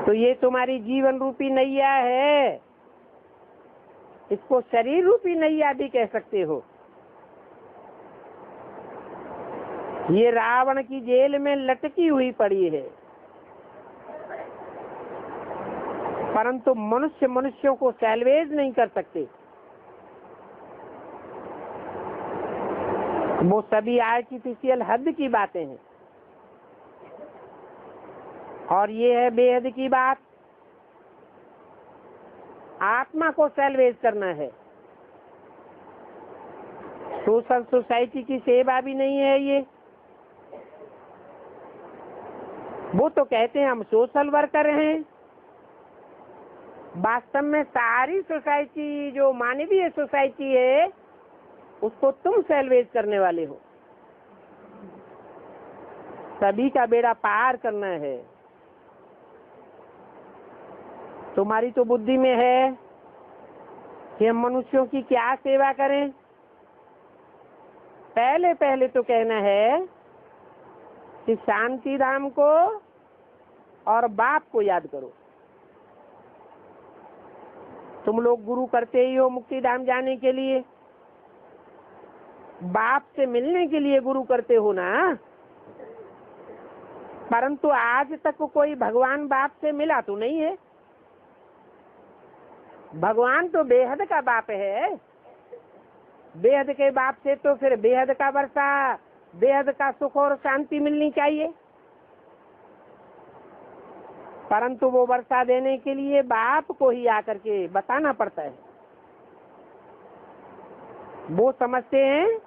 तो ये तुम्हारी जीवन रूपी नैया है, इसको शरीर रूपी नैया भी कह सकते हो। ये रावण की जेल में लटकी हुई पड़ी है, परंतु मनुष्य मनुष्यों को सैल्वेज नहीं कर सकते। वो सभी आर्टिफिशियल हद की बातें हैं, और ये है बेहद की बात। आत्मा को सैल्वेज करना है। सोशल सोसाइटी की सेवा भी नहीं है ये। वो तो कहते हैं हम सोशल वर्कर हैं। वास्तव में सारी सोसाइटी, जो मानवीय सोसाइटी है, उसको तुम सैल्वेज करने वाले हो। सभी का बेड़ा पार करना है। तुम्हारी तो बुद्धि में है कि हम मनुष्यों की क्या सेवा करें। पहले पहले तो कहना है कि शांति धाम को और बाप को याद करो। तुम लोग गुरु करते ही हो मुक्ति धाम जाने के लिए, बाप से मिलने के लिए गुरु करते हो ना। परंतु आज तक कोई भगवान बाप से मिला तो नहीं है। भगवान तो बेहद का बाप है। बेहद के बाप से तो फिर बेहद का वर्षा, बेहद का सुख और शांति मिलनी चाहिए। परंतु वो वर्षा देने के लिए बाप को ही आकर के बताना पड़ता है। वो समझते हैं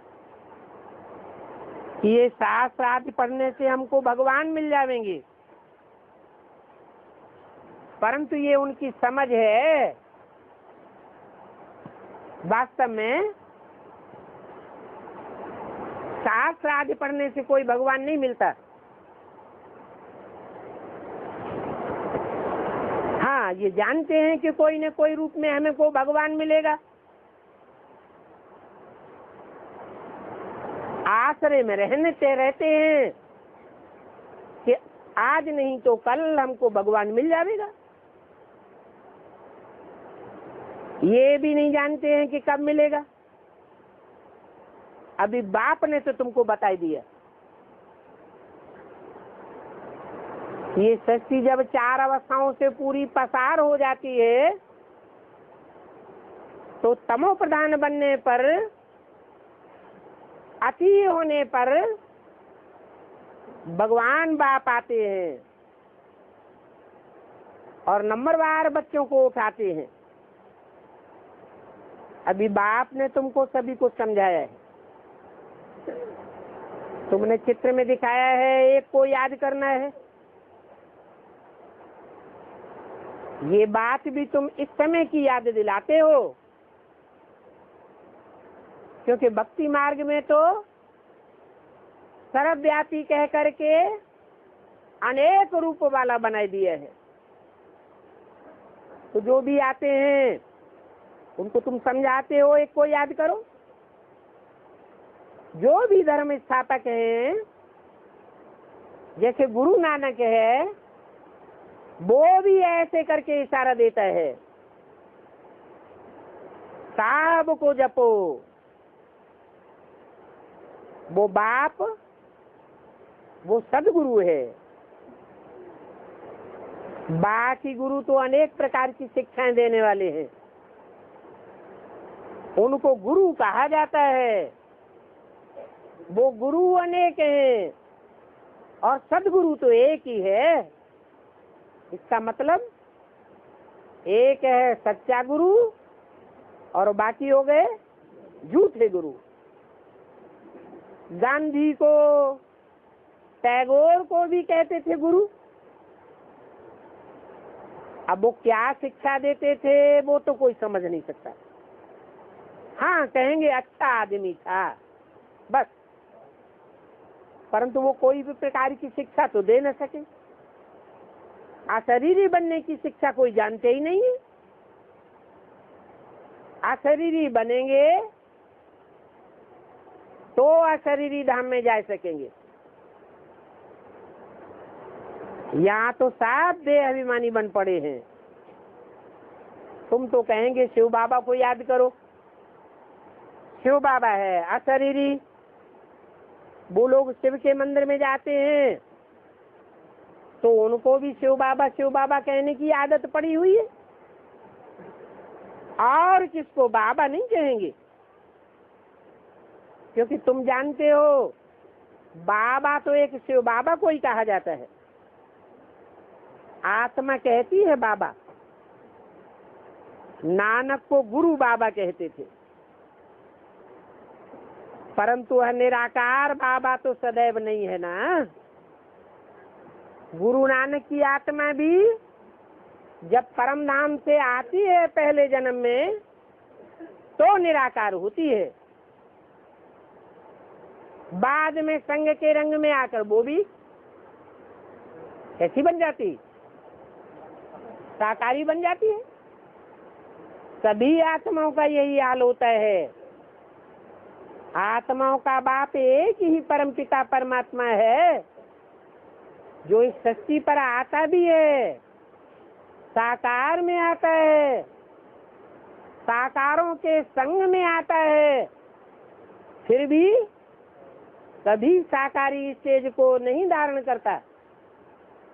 कि ये शास्त्र आदि पढ़ने से हमको भगवान मिल जाएंगे, परंतु ये उनकी समझ है। वास्तव में शास्त्र आदि पढ़ने से कोई भगवान नहीं मिलता। हाँ, ये जानते हैं कि कोई न कोई रूप में हमें को भगवान मिलेगा। आश्रय में रहते हैं कि आज नहीं तो कल हमको भगवान मिल जाएगा। ये भी नहीं जानते हैं कि कब मिलेगा। अभी बाप ने तो तुमको बताई दिया। ये सृष्टि जब 4 अवस्थाओं से पूरी पसार हो जाती है तो तमो प्रधान बनने पर, अति होने पर भगवान बाप आते हैं और नंबरवार बच्चों को उठाते हैं। अभी बाप ने तुमको सभी को समझाया है। तुमने चित्र में दिखाया है, एक को याद करना है। ये बात भी तुम इस समय की याद दिलाते हो, क्योंकि भक्ति मार्ग में तो सर्वव्यापी कह करके अनेक रूप वाला बनाई दिया है। तो जो भी आते हैं उनको तुम समझाते हो, एक को याद करो। जो भी धर्म स्थापक हैं, जैसे गुरु नानक है, वो भी ऐसे करके इशारा देता है, साहब को जपो। वो बाप, वो सदगुरु है। बाकी गुरु तो अनेक प्रकार की शिक्षाएं देने वाले हैं, उनको गुरु कहा जाता है। वो गुरु अनेक हैं और सदगुरु तो एक ही है। इसका मतलब एक है सच्चा गुरु और बाकी हो गए झूठे गुरु। गांधी को, टैगोर को भी कहते थे गुरु। अब वो क्या शिक्षा देते थे वो तो कोई समझ नहीं सकता। हाँ, कहेंगे अच्छा आदमी था बस, परंतु वो कोई भी प्रकार की शिक्षा तो दे न सके। अशरीरी बनने की शिक्षा कोई जानते ही नहीं है। अशरीरी बनेंगे तो अशरीरी धाम में जा सकेंगे। यहाँ तो साफ देह अभिमानी बन पड़े हैं। तुम तो कहेंगे शिव बाबा को याद करो। शिव बाबा है अशरीरी। वो लोग शिव के मंदिर में जाते हैं तो उनको भी शिव बाबा कहने की आदत पड़ी हुई है, और किसको बाबा नहीं कहेंगे। क्योंकि तुम जानते हो बाबा तो एक शिव बाबा को ही कहा जाता है। आत्मा कहती है बाबा। नानक को गुरु बाबा कहते थे, परंतु वह निराकार बाबा तो सदैव नहीं है ना। गुरु नानक की आत्मा भी जब परम धाम से आती है पहले जन्म में तो निराकार होती है। बाद में संग के रंग में आकर वो भी कैसी बन जाती, साकारी बन जाती है। सभी आत्माओं का यही हाल होता है। आत्माओं का बाप एक ही परमपिता परमात्मा है, जो इस सृष्टि पर आता भी है, साकार में आता है, साकारों के संग में आता है, फिर भी कभी साकारी स्टेज को नहीं धारण करता,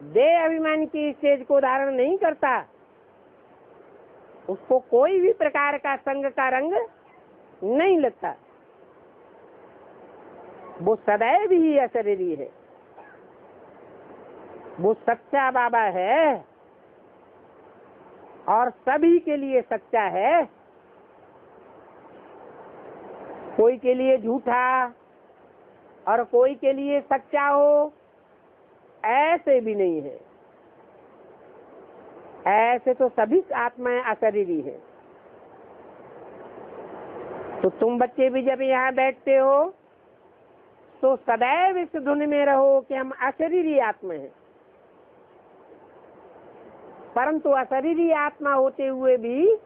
देह अभिमान की स्टेज को धारण नहीं करता। उसको कोई भी प्रकार का संग का रंग नहीं लगता। वो सदैव ही अशरीरी है। वो सच्चा बाबा है और सभी के लिए सच्चा है। कोई के लिए झूठा और कोई के लिए सच्चा हो, ऐसे भी नहीं है। ऐसे तो सभी आत्माएं अशरीरी है। तो तुम बच्चे भी जब यहाँ बैठते हो तो सदैव इस धुन में रहो कि हम अशरीरी आत्मा हैं, परंतु अशरीरी आत्मा होते हुए भी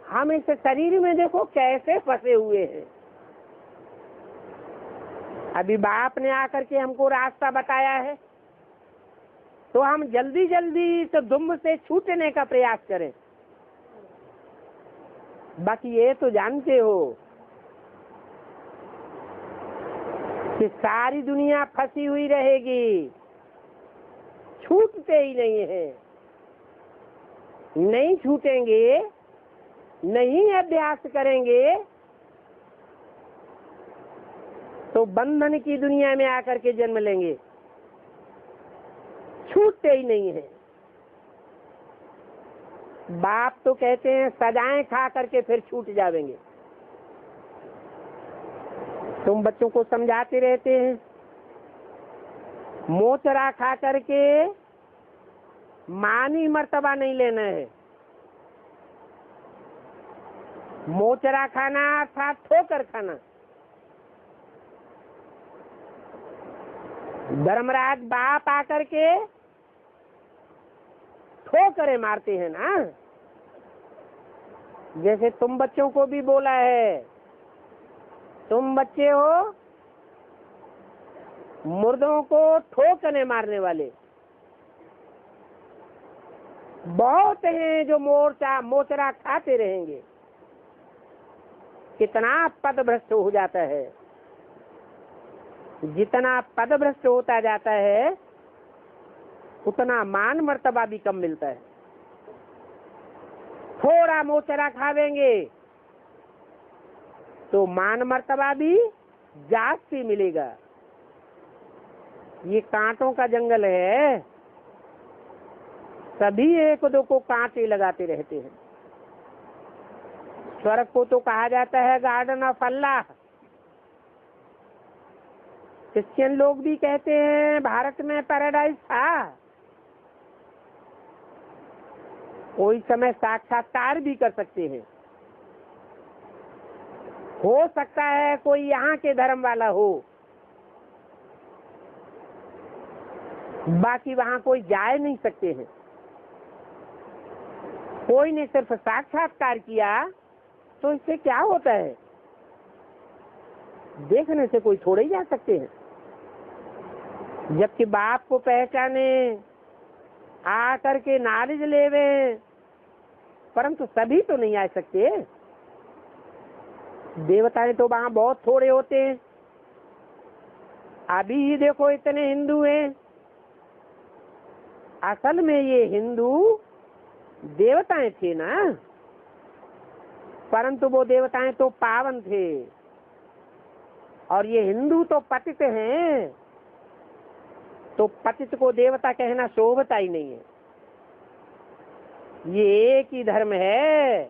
हम इस शरीर में देखो कैसे फंसे हुए हैं। अभी बाप ने आकर के हमको रास्ता बताया है, तो हम जल्दी जल्दी इस दुम्ब से छूटने का प्रयास करें। बाकी ये तो जानते हो कि सारी दुनिया फंसी हुई रहेगी, छूटते ही नहीं है। नहीं छूटेंगे, नहीं अभ्यास करेंगे, तो बंधन की दुनिया में आकर के जन्म लेंगे, छूटते ही नहीं है। बाप तो कहते हैं सजाएं खा करके फिर छूट जावेंगे। तुम बच्चों को समझाते रहते हैं, मोचरा खा करके मानी मर्तबा नहीं लेना है। मोचरा खाना अर्थात ठोकर खाना। धर्मराज बाप आकर के ठोकरे मारते हैं ना, जैसे तुम बच्चों को भी बोला है, तुम बच्चे हो मुर्दों को ठोकने मारने वाले। बहुत हैं जो मोचरा खाते रहेंगे। कितना पद भ्रष्ट हो जाता है। जितना पद भ्रष्ट होता जाता है उतना मान मर्तबा भी कम मिलता है। थोड़ा मोचरा खावेंगे तो मान मर्तबा भी जास्ती मिलेगा। ये कांटों का जंगल है, सभी एक दो को कांटे लगाते रहते हैं। स्वर्ग को तो कहा जाता है गार्डन ऑफ अल्लाह। क्रिश्चियन लोग भी कहते हैं भारत में पैराडाइज था। कोई समय साक्षात्कार भी कर सकते हैं। हो सकता है कोई यहाँ के धर्म वाला हो, बाकी वहाँ कोई जा नहीं सकते हैं। कोई ने सिर्फ साक्षात्कार किया तो इससे क्या होता है? देखने से कोई थोड़े ही जा सकते हैं। जबकि बाप को पहचाने, आकर के नॉलेज लेवे, परंतु सभी तो नहीं आ सकते। देवताएं तो वहां बहुत थोड़े होते हैं। अभी ही देखो इतने हिंदू हैं। असल में ये हिंदू देवताएं थे ना, परंतु वो देवताएं तो पावन थे, और ये हिंदू तो पतित हैं। तो पतित को देवता कहना शोभता ही नहीं है। ये एक ही धर्म है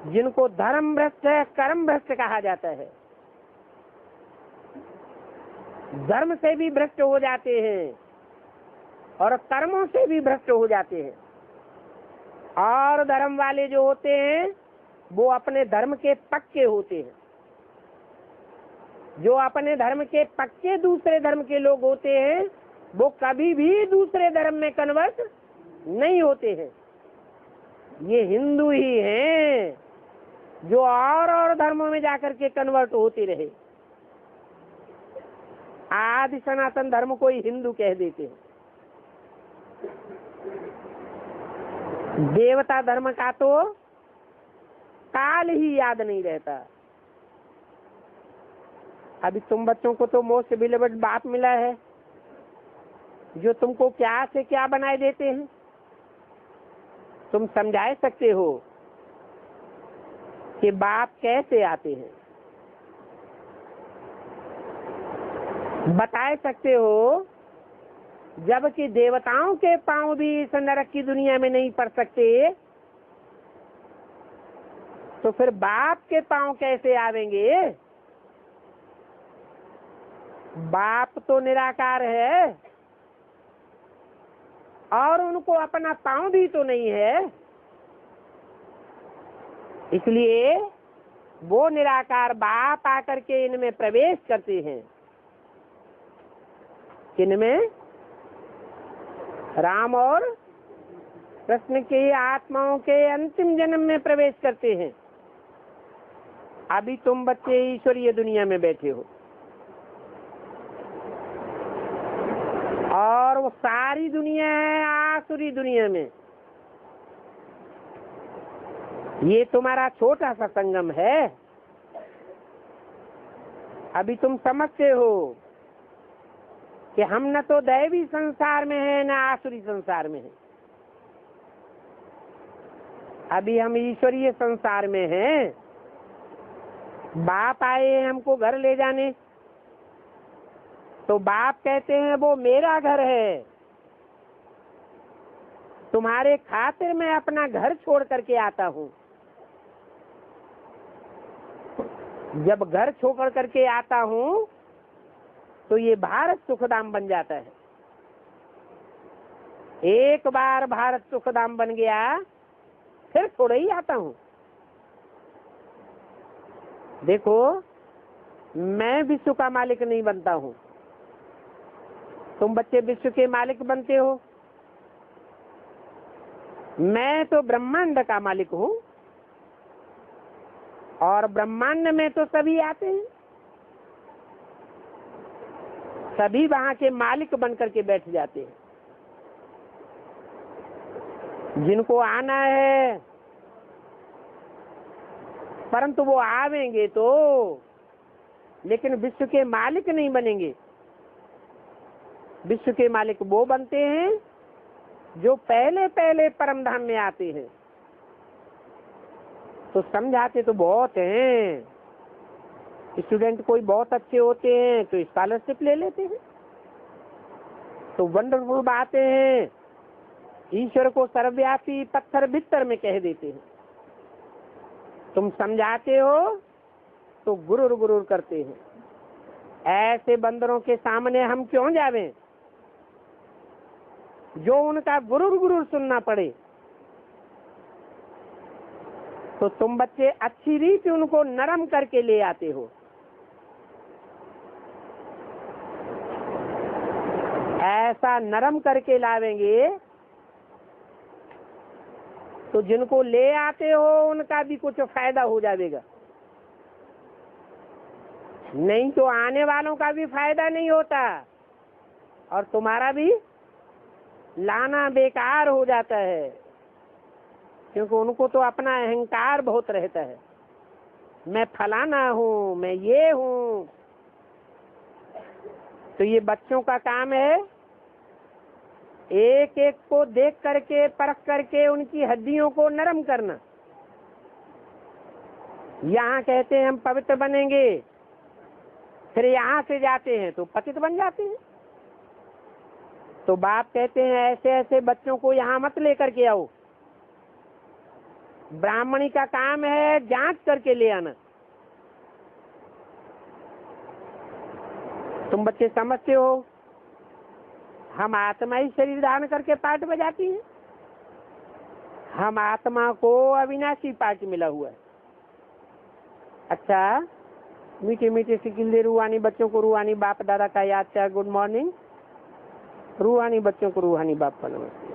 जिनको धर्म भ्रष्ट है, कर्म भ्रष्ट कहा जाता है। धर्म से भी भ्रष्ट हो जाते हैं और कर्मों से भी भ्रष्ट हो जाते हैं। और धर्म वाले जो होते हैं वो अपने धर्म के पक्के होते हैं। जो अपने धर्म के पक्के दूसरे धर्म के लोग होते हैं वो कभी भी दूसरे धर्म में कन्वर्ट नहीं होते हैं। ये हिंदू ही हैं जो और धर्मों में जाकर के कन्वर्ट होते रहे। आदि सनातन धर्म को ही हिंदू कह देते हैं। देवता धर्म का तो काल ही याद नहीं रहता। अभी तुम बच्चों को तो मोस्ट बिलीवर्ड बाप मिला है जो तुमको क्या से क्या बनाए देते हैं। तुम समझा सकते हो कि बाप कैसे आते हैं, बता सकते हो, जबकि देवताओं के पांव भी इस नरक की दुनिया में नहीं पड़ सकते, तो फिर बाप के पांव कैसे आवेंगे? बाप तो निराकार है और उनको अपना पांव भी तो नहीं है। इसलिए वो निराकार बाप आकर के इनमें प्रवेश करते हैं। किनमें? राम और कृष्ण की आत्माओं के अंतिम जन्म में प्रवेश करते हैं। अभी तुम बच्चे ईश्वरीय दुनिया में बैठे हो और वो सारी दुनिया है आसुरी दुनिया में। ये तुम्हारा छोटा सा संगम है। अभी तुम समझते हो कि हम न तो दैवी संसार में है न आसुरी संसार में है। अभी हम ईश्वरीय संसार में हैं। बाप आए हैं हमको घर ले जाने, तो बाप कहते हैं वो मेरा घर है, तुम्हारे खातिर मैं अपना घर छोड़ करके आता हूँ। जब घर छोड़ करके आता हूँ तो ये भारत सुखधाम बन जाता है। एक बार भारत सुखधाम बन गया फिर थोड़ा ही आता हूँ। देखो, मैं विश्व का मालिक नहीं बनता हूँ, तुम बच्चे विश्व के मालिक बनते हो। मैं तो ब्रह्मांड का मालिक हूँ और ब्रह्मांड में तो सभी आते हैं, सभी वहां के मालिक बन करके बैठ जाते हैं। जिनको आना है, परंतु वो आवेंगे तो, लेकिन विश्व के मालिक नहीं बनेंगे। विश्व के मालिक वो बनते हैं जो पहले पहले परम धाम में आते हैं। तो समझाते तो बहुत हैं, स्टूडेंट कोई बहुत अच्छे होते हैं तो स्कॉलरशिप ले लेते हैं, तो वंडरफुल बातें हैं। ईश्वर को सर्वव्यापी पत्थर भीतर में कह देते हैं। तुम समझाते हो तो गुरुर गुरुर करते हैं। ऐसे बंदरों के सामने हम क्यों जावें जो उनका गुरुर गुरुर सुनना पड़े। तो तुम बच्चे अच्छी रीति उनको नरम करके ले आते हो। ऐसा नरम करके लावेंगे तो जिनको ले आते हो उनका भी कुछ फायदा हो जाएगा, नहीं तो आने वालों का भी फायदा नहीं होता और तुम्हारा भी लाना बेकार हो जाता है, क्योंकि उनको तो अपना अहंकार बहुत रहता है। मैं फलाना हूँ, मैं ये हूँ। तो ये बच्चों का काम है एक एक को देख करके परख करके उनकी हड्डियों को नरम करना। यहाँ कहते हैं हम पवित्र बनेंगे, फिर यहाँ से जाते हैं तो पतित बन जाते हैं। तो बाप कहते हैं ऐसे ऐसे बच्चों को यहाँ मत लेकर के आओ। ब्राह्मणी का काम है जांच करके ले आना। तुम बच्चे समझते हो, हम आत्मा ही शरीर धारण करके पाठ बजाती है। हम आत्मा को अविनाशी पाठ मिला हुआ है। अच्छा, मीठे मीठे सिकिल्ले रूहानी बच्चों को रूहानी बाप दादा का याद चाहे गुड मॉर्निंग। रूहानी बच्चों को रूहानी बाप का नमस्ते।